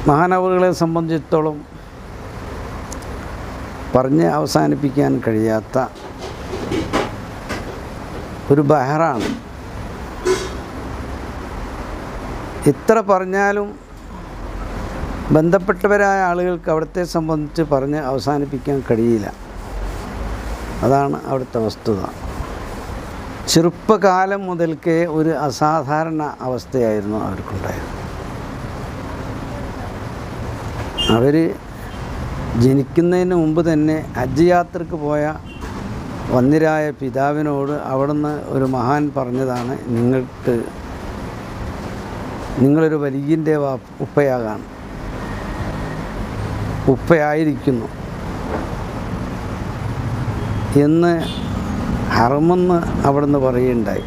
മഹാനവറുകളെ സംബന്ധിച്ചിടത്തോളം പറഞ്ഞ് അവസാനിപ്പിക്കാൻ കഴിയാത്ത ഒരു ബഹറാണ്. എത്ര പറഞ്ഞാലും ബന്ധപ്പെട്ടവരായ ആളുകൾക്ക് അവിടുത്തെ സംബന്ധിച്ച് പറഞ്ഞ് അവസാനിപ്പിക്കാൻ കഴിയില്ല. അതാണ് അവിടുത്തെ വസ്തുത. ചെറുപ്പകാലം മുതൽക്കേ ഒരു അസാധാരണ അവസ്ഥയായിരുന്നു അവർക്കുണ്ടായത്. അവർ ജനിക്കുന്നതിന് മുമ്പ് തന്നെ ഹജ്ജ് യാത്രക്ക് പോയ വന്ദ്യരായ പിതാവിനോട് അവിടുന്ന് ഒരു മഹാൻ പറഞ്ഞതാണ്, നിങ്ങളൊരു വലിയൻ്റെ ഉപ്പയായിരിക്കുന്നു എന്ന് ഹറമെന്ന് അവിടുന്ന് പറയുകയുണ്ടായി.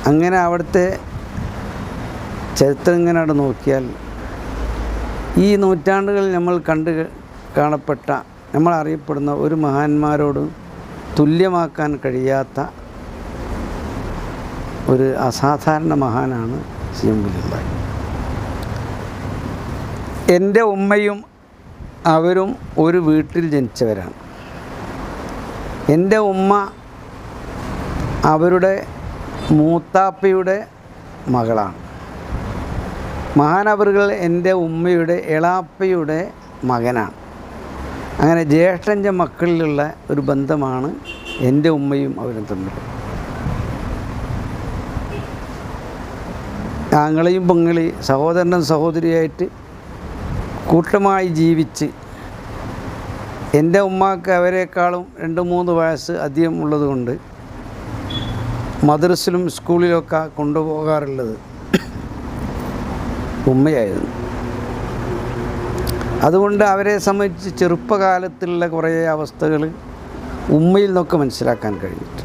അങ്ങനെ അവിടുത്തെ ചരിത്രം ഇങ്ങനെ അവിടെ നോക്കിയാൽ ഈ നൂറ്റാണ്ടുകളിൽ നമ്മൾ കാണപ്പെട്ട നമ്മൾ അറിയപ്പെടുന്ന ഒരു മഹാന്മാരോട് തുല്യമാക്കാൻ കഴിയാത്ത ഒരു അസാധാരണ മഹാനാണ് സിയംബുലില്ലാഹി. എൻ്റെ ഉമ്മയും അവരും ഒരു വീട്ടിൽ ജനിച്ചവരാണ്. എൻ്റെ ഉമ്മ അവരുടെ മൂത്താപ്പയുടെ മകളാണ്. മഹാനവറുകൾ എൻ്റെ ഉമ്മയുടെ എളാപ്പയുടെ മകനാണ്. അങ്ങനെ ജ്യേഷ്ഠൻ്റെ മക്കളിലുള്ള ഒരു ബന്ധമാണ് എൻ്റെ ഉമ്മയും അവരും തമ്മിൽ. ആങ്ങളെയും പെങ്ങളി സഹോദരനും സഹോദരിയായിട്ട് കൂട്ടമായി ജീവിച്ച് എൻ്റെ ഉമ്മാക്ക് അവരെക്കാളും 2-3 വയസ്സ് അധികം ഉള്ളതുകൊണ്ട് മദ്രസിലും സ്കൂളിലൊക്കെ കൊണ്ടുപോകാറുള്ളത് ഉമ്മയായിരുന്നു. അതുകൊണ്ട് അവരെ സംബന്ധിച്ച് ചെറുപ്പകാലത്തുള്ള കുറേ അവസ്ഥകൾ ഉമ്മയിൽ നിന്നൊക്കെ മനസ്സിലാക്കാൻ കഴിഞ്ഞിട്ട്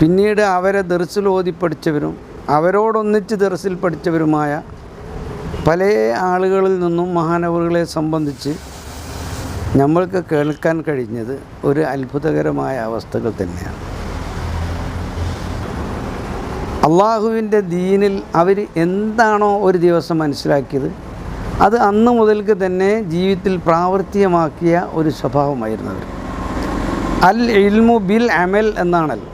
പിന്നീട് അവരെ ദർസിൽ ഓതി പഠിച്ചവരും അവരോടൊന്നിച്ച് ദർസിൽ പഠിച്ചവരുമായ പല ആളുകളിൽ നിന്നും മഹാനവറുകളെ സംബന്ധിച്ച് നമ്മൾക്ക് കേൾക്കാൻ കഴിഞ്ഞത് ഒരു അത്ഭുതകരമായ അവസ്ഥകൾ തന്നെയാണ്. അള്ളാഹുവിൻ്റെ ദീനിൽ അവർ എന്താണോ ഒരു ദിവസം മനസ്സിലാക്കിയത് അത് അന്ന് മുതൽക്ക് തന്നെ ജീവിതത്തിൽ പ്രാവർത്തികമാക്കിയ ഒരു സ്വഭാവമായിരുന്നു അവർ. അൽ ഇൽമു ബിൽ അമൽ എന്നാണല്ലോ.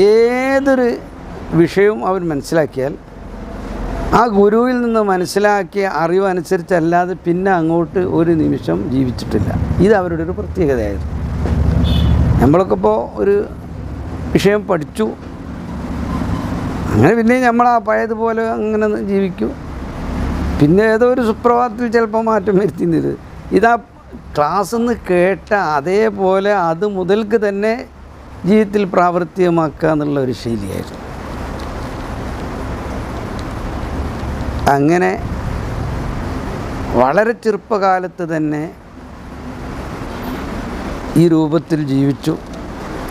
ഏതൊരു വിഷയവും അവർ മനസ്സിലാക്കിയാൽ ആ ഗുരുവിൽ നിന്ന് മനസ്സിലാക്കിയ അറിവനുസരിച്ചല്ലാതെ പിന്നെ അങ്ങോട്ട് ഒരു നിമിഷം ജീവിച്ചിട്ടില്ല. ഇത് അവരുടെ ഒരു പ്രത്യേകതയായിരുന്നു. നമ്മളൊക്കെ ഇപ്പോൾ ഒരു വിഷയം പഠിച്ചു, അങ്ങനെ പിന്നെ നമ്മൾ ആ പഴയതുപോലെ അങ്ങനെ ജീവിക്കും. പിന്നെ ഏതോ ഒരു സുപ്രഭാതത്തിൽ ചിലപ്പോൾ മാറ്റം വരുത്തുന്നത്. ഇതാ ക്ലാസ്സിൽ നിന്ന് കേട്ട അതേപോലെ അത് മുതൽക്ക് തന്നെ ജീവിതത്തിൽ പ്രാവർത്തികമാക്കുക എന്നുള്ള ഒരു ശൈലിയായിരുന്നു. അങ്ങനെ വളരെ ചെറുപ്പകാലത്ത് തന്നെ ഈ രൂപത്തിൽ ജീവിച്ചു.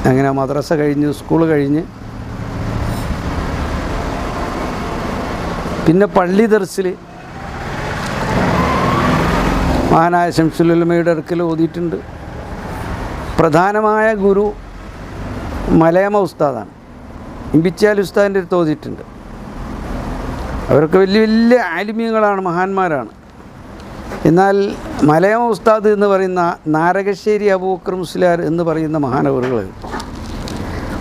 അങ്ങനെ മദ്രസ കഴിഞ്ഞ് സ്കൂൾ കഴിഞ്ഞ് പിന്നെ പള്ളി ദർസിൽ മഹാനായ ശംസുൽ ഉലമയുടെ അടുക്കൽ ഓതിയിട്ടുണ്ട്. പ്രധാനമായ ഗുരു മലയമ ഉസ്താദാണ്. ഇമ്പിച്ചാൽ ഉസ്താദിൻ്റെ അടുത്ത് ഓതിയിട്ടുണ്ട്. അവരൊക്കെ വലിയ വലിയ ആലിമീങ്ങളാണ്, മഹാന്മാരാണ്. എന്നാൽ മലയമ ഉസ്താദ് എന്ന് പറയുന്ന നാരകശ്ശേരി അബൂബക്കർ മുസ്ലിയാർ എന്ന് പറയുന്ന മഹാനവറുകൾ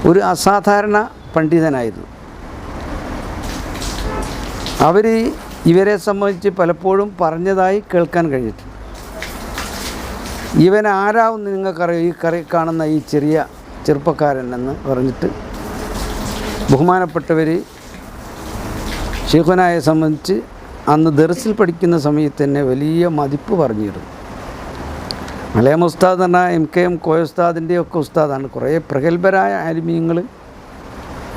ഒരു അസാധാരണ പണ്ഡിതനായിരുന്നു. അവർ ഇവരെ സംബന്ധിച്ച് പലപ്പോഴും പറഞ്ഞതായി കേൾക്കാൻ കഴിഞ്ഞിട്ടുണ്ട്. ഇവൻ ആരാവുന്ന നിങ്ങൾക്കറിയാം, ഈ കാണുന്ന ഈ ചെറുപ്പക്കാരൻ എന്ന് പറഞ്ഞിട്ട് ബഹുമാനപ്പെട്ടവർ ഷെയ്ഖുനായെ സംബന്ധിച്ച് അന്ന് ദർസിൽ പഠിക്കുന്ന സമയത്ത് തന്നെ വലിയ മതിപ്പ് പറഞ്ഞിരുന്നു. മലയമ ഉസ്താദ് എന്ന് പറഞ്ഞാൽ MKM കോയ ഉസ്താദിൻ്റെയൊക്കെ ഉസ്താദാണ്. കുറേ പ്രഗത്ഭരായ ആലിമീങ്ങൾ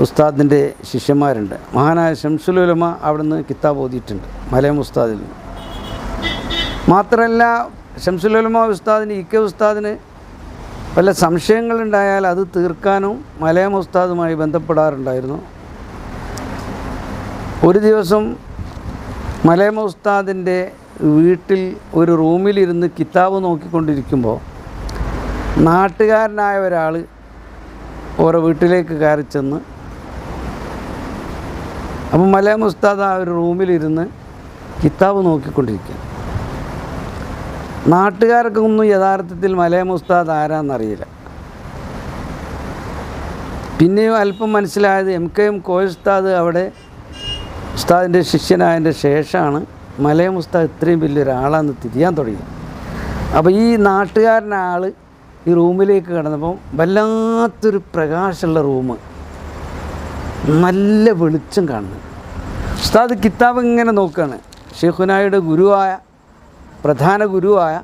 ഉസ്താദിൻ്റെ ശിഷ്യന്മാരുണ്ട്. മഹാനായ ശംസുൽ ഉലമ അവിടുന്ന് കിതാബ് ഓതിയിട്ടുണ്ട് മലയമ ഉസ്താദിൽ. മാത്രമല്ല ശംസുൽ ഉലമ ഉസ്താദിന് EK ഉസ്താദിന് വല്ല സംശയങ്ങളുണ്ടായാൽ അത് തീർക്കാനും മലയമ ഉസ്താദുമായി ബന്ധപ്പെടാറുണ്ടായിരുന്നു. ഒരു ദിവസം മലയമ ഉസ്താദിൻ്റെ വീട്ടിൽ ഒരു റൂമിലിരുന്ന് കിതാബ് നോക്കിക്കൊണ്ടിരിക്കുമ്പോൾ നാട്ടുകാരനായ ഒരാൾ ഓരോ വീട്ടിലേക്ക് കയറി ചെന്ന് അപ്പം മലയാളം ഉസ്താദ് ആ ഒരു റൂമിലിരുന്ന് കിതാബ് നോക്കിക്കൊണ്ടിരിക്കുക. നാട്ടുകാരൊക്കെ ഒന്നും യഥാർത്ഥത്തിൽ മലയാളം ഉസ്താദ് ആരാന്നറിയില്ല. പിന്നെയും അല്പം മനസ്സിലായത് MKM കോയ ഉസ്താദ് അവിടെ ഉസ്താദിൻ്റെ ശിഷ്യനായതിൻ്റെ ശേഷമാണ് മലയാളം ഉസ്താദ് ഇത്രയും വലിയൊരാളാണെന്ന് തിരിയാൻ തുടങ്ങി. അപ്പോൾ ഈ നാട്ടുകാരനാൾ ഈ റൂമിലേക്ക് കടന്നപ്പം വല്ലാത്തൊരു പ്രകാശമുള്ള റൂം, നല്ല വെളിച്ചം കാണുന്നു. ഉസ്താദ് കിതാബ് ഇങ്ങനെ നോക്കുകയാണ്. ഷെയ്ഖുനായുടെ ഗുരുവായ, പ്രധാന ഗുരുവായ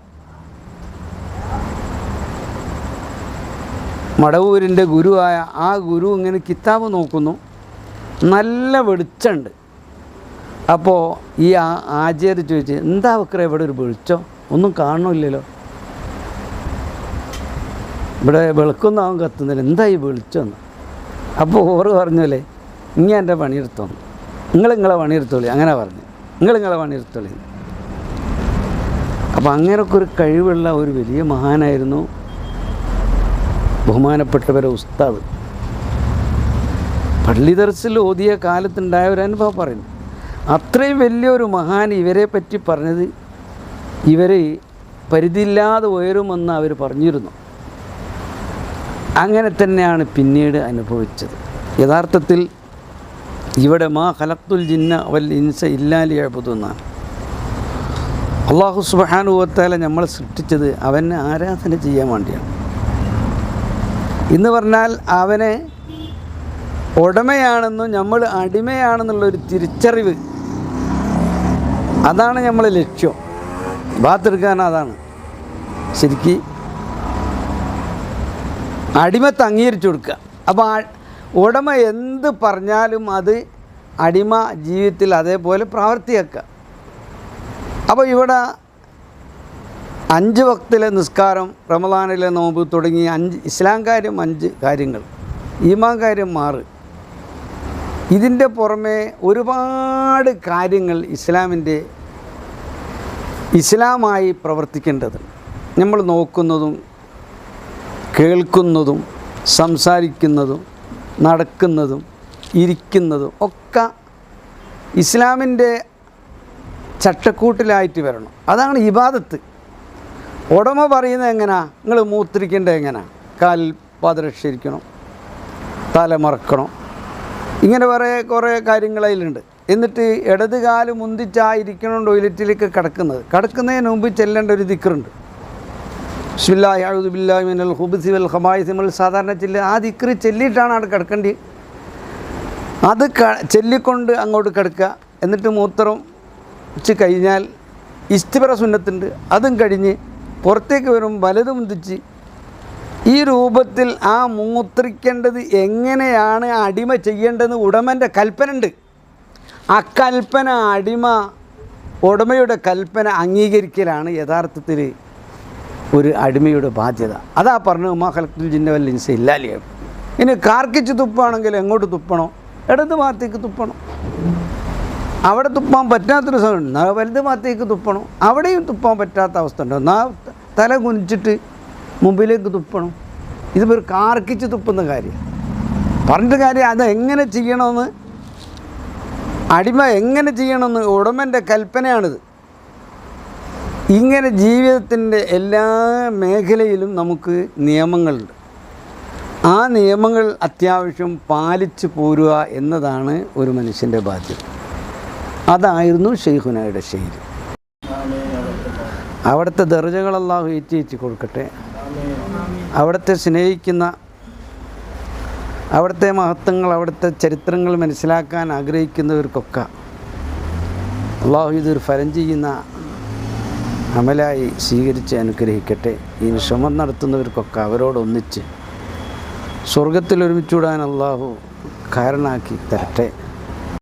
മടവൂരിൻ്റെ ഗുരുവായ ആ ഗുരു ഇങ്ങനെ കിതാബ് നോക്കുന്നു. നല്ല വെളിച്ചമുണ്ട്. അപ്പോൾ ഈ ആചാര്യ ചോദിച്ച്, എന്താ വെക്കറ ഇവിടെ ഒരു വെളിച്ചം, ഒന്നും കാണുന്നില്ലല്ലോ, ഇവിടെ വെളുക്കൊന്നും അവൻ കത്തുന്നില്ല, എന്താ ഈ വെളിച്ചമെന്ന്. അപ്പോൾ ഓറ് പറഞ്ഞല്ലേ, ഇങ്ങനെ എൻ്റെ പണിയെടുത്തോന്നു, നിങ്ങളെ പണിയെടുത്തോളി, അങ്ങനെ പറഞ്ഞു, നിങ്ങളെ പണിയെടുത്തോളി. അപ്പോൾ അങ്ങനെയൊക്കെ ഒരു കഴിവുള്ള ഒരു വലിയ മഹാനായിരുന്നു ബഹുമാനപ്പെട്ടവരെ ഉസ്താദ്. പള്ളി ദർസിൽ ഓതിയ കാലത്തുണ്ടായ ഒരു അനുഭവം പറയുന്നു. അത്രയും വലിയൊരു മഹാൻ ഇവരെ പറ്റി പറഞ്ഞത്, ഇവർ പരിധിയില്ലാതെ ഉയരുമെന്ന് അവർ പറഞ്ഞിരുന്നു. അങ്ങനെ തന്നെയാണ് പിന്നീട് അനുഭവിച്ചത്. യഥാർത്ഥത്തിൽ ഇവിടെ മാ ഖലഖ്തുൽ ജിന്ന വൽ ഇൻസ ഇല്ലാ ലിയഅ്ബുദൂന്നാണ്. അല്ലാഹു സുബ്ഹാനഹു വ തആല നമ്മളെ സൃഷ്ടിച്ചത് അവനെ ആരാധന ചെയ്യാൻ വേണ്ടിയാണ്. എന്ന് പറഞ്ഞാൽ അവനെ ഉടമയാണെന്നും നമ്മൾ അടിമയാണെന്നുള്ളൊരു തിരിച്ചറിവ്, അതാണ് നമ്മളെ ലക്ഷ്യം. ബാത്തെടുക്കാൻ അതാണ് ശരിക്ക് അടിമത്തെ അംഗീകരിച്ചു കൊടുക്കുക. അപ്പോൾ ഉടമ എന്ത് പറഞ്ഞാലും അത് അടിമ ജീവിതത്തിൽ അതേപോലെ പ്രാവർത്തിയാക്കുക. അപ്പോൾ ഇവിടെ 5 വക്തിലെ നിസ്കാരം, റമദാനിലെ നോമ്പ് തുടങ്ങി 5 ഇസ്ലാം കാര്യം 5 കാര്യങ്ങൾ, ഈമാൻ കാര്യം 6, ഇതിൻ്റെ പുറമെ ഒരുപാട് കാര്യങ്ങൾ ഇസ്ലാമായി പ്രവർത്തിക്കേണ്ടത്. നമ്മൾ നോക്കുന്നതും കേൾക്കുന്നതും സംസാരിക്കുന്നതും നടക്കുന്നതും ഇരിക്കുന്നതും ഒക്കെ ഇസ്ലാമിൻ്റെ ചട്ടക്കൂട്ടിലായിട്ട് വരണം. അതാണ് ഇബാദത്ത്. ഉടമ പറയുന്നത് എങ്ങനെയാ, നിങ്ങൾ മൂത്രിക്കേണ്ടത് എങ്ങനെയാ, കാൽ പാദരക്ഷിക്കണം, തല മറക്കണം, ഇങ്ങനെ കുറേ കാര്യങ്ങൾ അതിലുണ്ട്. എന്നിട്ട് ഇടത് കാല് മുന്തിച്ചായിരിക്കണം ടോയ്ലറ്റിലേക്ക് കിടക്കുന്നതിന് മുമ്പ് ചെല്ലേണ്ട ഒരു ദിക്റുണ്ട്. ബിസ്മില്ലാഹി അഊദു ബില്ലാഹി മിനൽ ഖുബുസി വൽ ഖബായിസ്. നമ്മൾ സാധാരണ ആ ദിക്റ് ചെല്ലിയിട്ടാണ് അവിടെ കിടക്കേണ്ടത്. അത് ചെല്ലിക്കൊണ്ട് അങ്ങോട്ട് കിടക്കുക. എന്നിട്ട് മൂത്രം കഴിഞ്ഞാൽ ഇസ്തിബറ സുന്നത്തുണ്ട്, അതും കഴിഞ്ഞ് പുറത്തേക്ക് വരും വലത് മുന്തിച്ച്. ഈ രൂപത്തിൽ ആ മൂത്രിക്കേണ്ടത് എങ്ങനെയാണ് അടിമ ചെയ്യേണ്ടതെന്ന് ഉടമൻ്റെ കൽപ്പന ഉണ്ട്. ആ കൽപ്പന ഉടമയുടെ കൽപ്പന അംഗീകരിക്കലാണ് യഥാർത്ഥത്തിൽ ഒരു അടിമയുടെ ബാധ്യത. അതാ പറഞ്ഞു മാ ഖലഖ്തുൽ ജിന്ന വൽ ഇൻസ ഇല്ലാ ലിയഅ്ബുദൂൻ. ഇനി കാർക്കിച്ച് തുപ്പാണെങ്കിൽ എങ്ങോട്ട് തുപ്പണോ, ഇടത് ഭാഗത്തേക്ക് തുപ്പണം. അവിടെ തുപ്പാൻ പറ്റാത്തൊരു സമയമുണ്ട്, വലത് ഭാഗത്തേക്ക് തുപ്പണം. അവിടെയും തുപ്പാൻ പറ്റാത്ത അവസ്ഥ ഉണ്ട്, തല കുനിച്ചിട്ട് മുമ്പിലേക്ക് തുപ്പണം. ഇതിപ്പോൾ ഒരു കാർക്കിച്ച് തുപ്പുന്ന കാര്യം പറഞ്ഞിട്ട് കാര്യം. അത് എങ്ങനെ ചെയ്യണമെന്ന്, അടിമ എങ്ങനെ ചെയ്യണമെന്ന് ഉടമൻ്റെ കൽപ്പനയാണിത്. ഇങ്ങനെ ജീവിതത്തിൻ്റെ എല്ലാ മേഖലയിലും നമുക്ക് നിയമങ്ങളുണ്ട്. ആ നിയമങ്ങൾ അത്യാവശ്യം പാലിച്ചു പോരുക എന്നതാണ് ഒരു മനുഷ്യൻ്റെ ബാധ്യത. അതായിരുന്നു ഷെയ്ഖുനായുടെ ശൈലി. അവിടുത്തെ ദർജകൾ അല്ലാഹു ഏറ്റി കൊടുക്കട്ടെ. അവിടുത്തെ സ്നേഹിക്കുന്ന, അവിടുത്തെ മഹത്വങ്ങൾ, അവിടുത്തെ ചരിത്രങ്ങൾ മനസ്സിലാക്കാൻ ആഗ്രഹിക്കുന്നവർക്കൊക്കെ അല്ലാഹു ഇതൊരു ഫലം ചെയ്യുന്ന അമലായി സ്വീകരിച്ച് അനുഗ്രഹിക്കട്ടെ. ഈ ശ്രമം നടത്തുന്നവർക്കൊക്കെ അവരോടൊന്നിച്ച് സ്വർഗത്തിൽ ഒരുമിച്ചുകൂടാൻ അല്ലാഹു കാരണമാക്കി തരട്ടെ.